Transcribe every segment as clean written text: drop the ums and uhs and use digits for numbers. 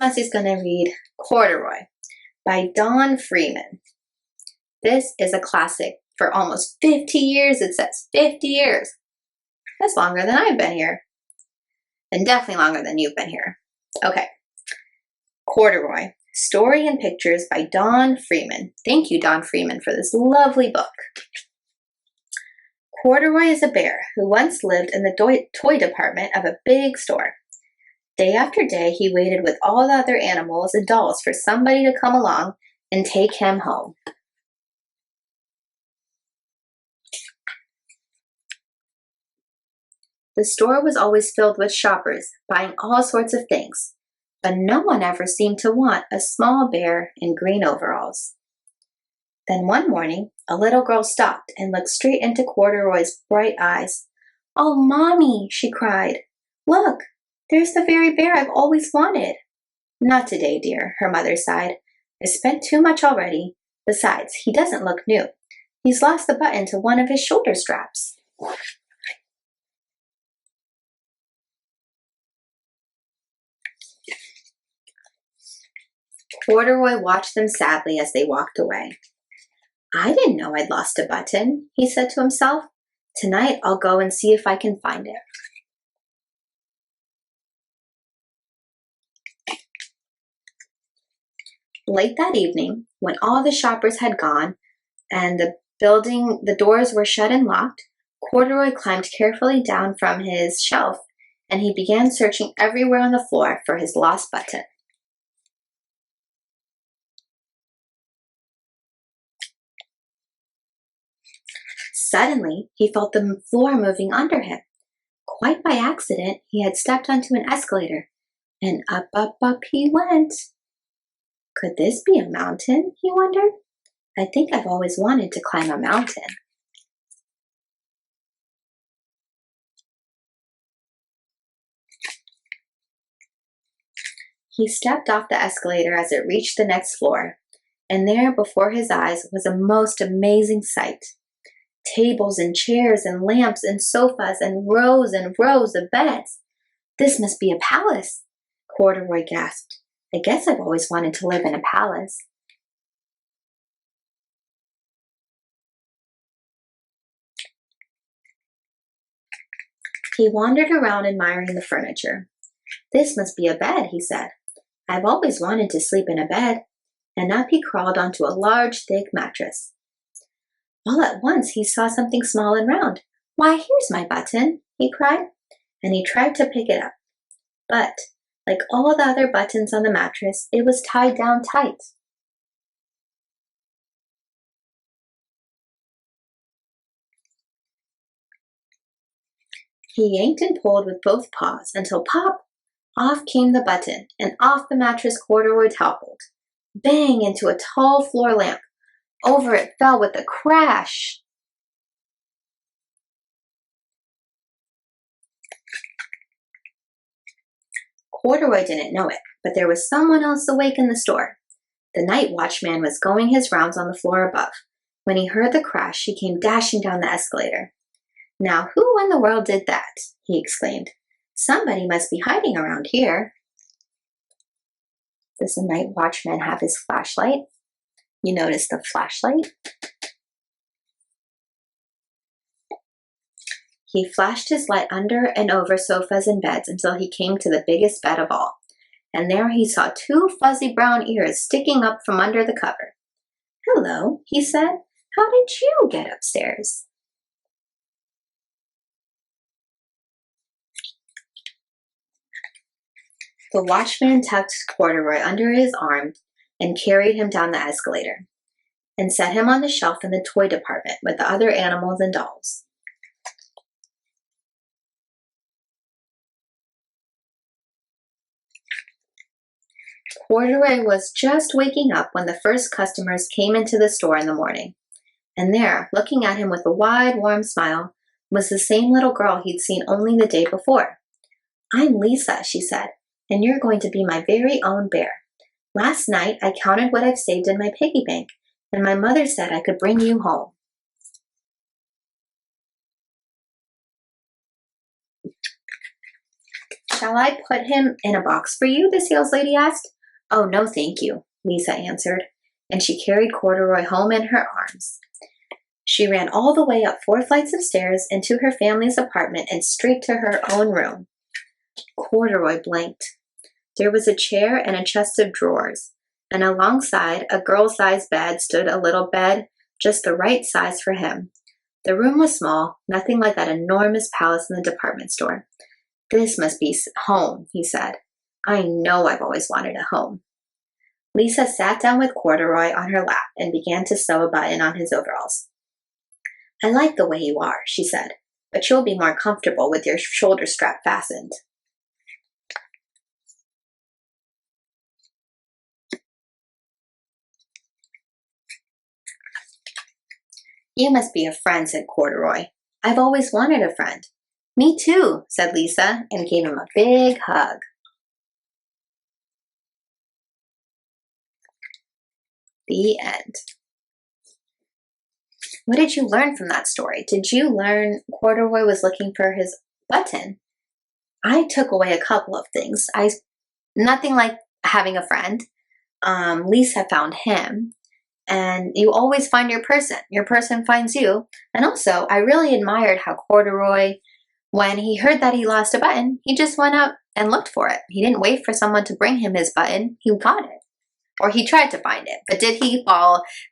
Masi's going to read Corduroy by Don Freeman. This is a classic for almost 50 years. It says 50 years. That's longer than I've been here. And definitely longer than you've been here. Okay. Corduroy, Story and Pictures by Don Freeman. Thank you, Don Freeman, for this lovely book. Corduroy is a bear who once lived in the toy department of a big store. Day after day, he waited with all the other animals and dolls for somebody to come along and take him home. The store was always filled with shoppers, buying all sorts of things, but no one ever seemed to want a small bear in green overalls. Then one morning, a little girl stopped and looked straight into Corduroy's bright eyes. "Oh, Mommy," she cried. "Look, there's the very bear I've always wanted." "Not today, dear," her mother sighed. "I spent too much already. Besides, he doesn't look new. He's lost the button to one of his shoulder straps." Corduroy watched them sadly as they walked away. "I didn't know I'd lost a button," he said to himself. "Tonight I'll go and see if I can find it." Late that evening, when all the shoppers had gone and the doors were shut and locked, Corduroy climbed carefully down from his shelf and he began searching everywhere on the floor for his lost button. Suddenly, he felt the floor moving under him. Quite by accident, he had stepped onto an escalator, and up, up, up he went. Could this be a mountain, he wondered? I think I've always wanted to climb a mountain. He stepped off the escalator as it reached the next floor, and there before his eyes was a most amazing sight. Tables and chairs and lamps and sofas and rows of beds. "This must be a palace," Corduroy gasped. "I guess I've always wanted to live in a palace." He wandered around admiring the furniture. "This must be a bed," he said. "I've always wanted to sleep in a bed." And up he crawled onto a large, thick mattress. All at once he saw something small and round. "Why, here's my button," he cried, and he tried to pick it up. But, like all the other buttons on the mattress, it was tied down tight. He yanked and pulled with both paws until pop! Off came the button, and off the mattress Corduroy toppled. Bang into a tall floor lamp. Over it fell with a crash. Corduroy didn't know it, but there was someone else awake in the store. The night watchman was going his rounds on the floor above. When he heard the crash, he came dashing down the escalator. "Now, who in the world did that?" he exclaimed. "Somebody must be hiding around here." Does the night watchman have his flashlight? You notice the flashlight? He flashed his light under and over sofas and beds until he came to the biggest bed of all. And there he saw two fuzzy brown ears sticking up from under the cover. "Hello," he said. "How did you get upstairs?" The watchman tucked Corduroy under his arm and carried him down the escalator and set him on the shelf in the toy department with the other animals and dolls. Corduroy was just waking up when the first customers came into the store in the morning. And there, looking at him with a wide, warm smile, was the same little girl he'd seen only the day before. "I'm Lisa," she said, "and you're going to be my very own bear. Last night, I counted what I've saved in my piggy bank, and my mother said I could bring you home." Shall I put him in a box for you? The saleslady asked. Oh, no, thank you, Lisa answered, and she carried Corduroy home in her arms. She ran all the way up 4 flights of stairs into her family's apartment and straight to her own room. Corduroy blinked. There was a chair and a chest of drawers, and alongside a girl-sized bed stood a little bed, just the right size for him. The room was small, nothing like that enormous palace in the department store. This must be home, he said. I know I've always wanted a home. Lisa sat down with Corduroy on her lap and began to sew a button on his overalls. I like the way you are, she said, but you'll be more comfortable with your shoulder strap fastened. You must be a friend, said Corduroy. I've always wanted a friend. Me too, said Lisa, and gave him a big hug. The end. What did you learn from that story? Did you learn Corduroy was looking for his button? I took away a couple of things. Nothing like having a friend. Lisa found him. And you always find your person finds you. And also, I really admired how Corduroy, when he heard that he lost a button, he just went up and looked for it. He didn't wait for someone to bring him his button. He got it. Or he tried to find it. But did he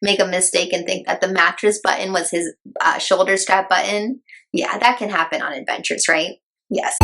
make a mistake and think that the mattress button was his shoulder strap button? Yeah, that can happen on adventures, right? Yes.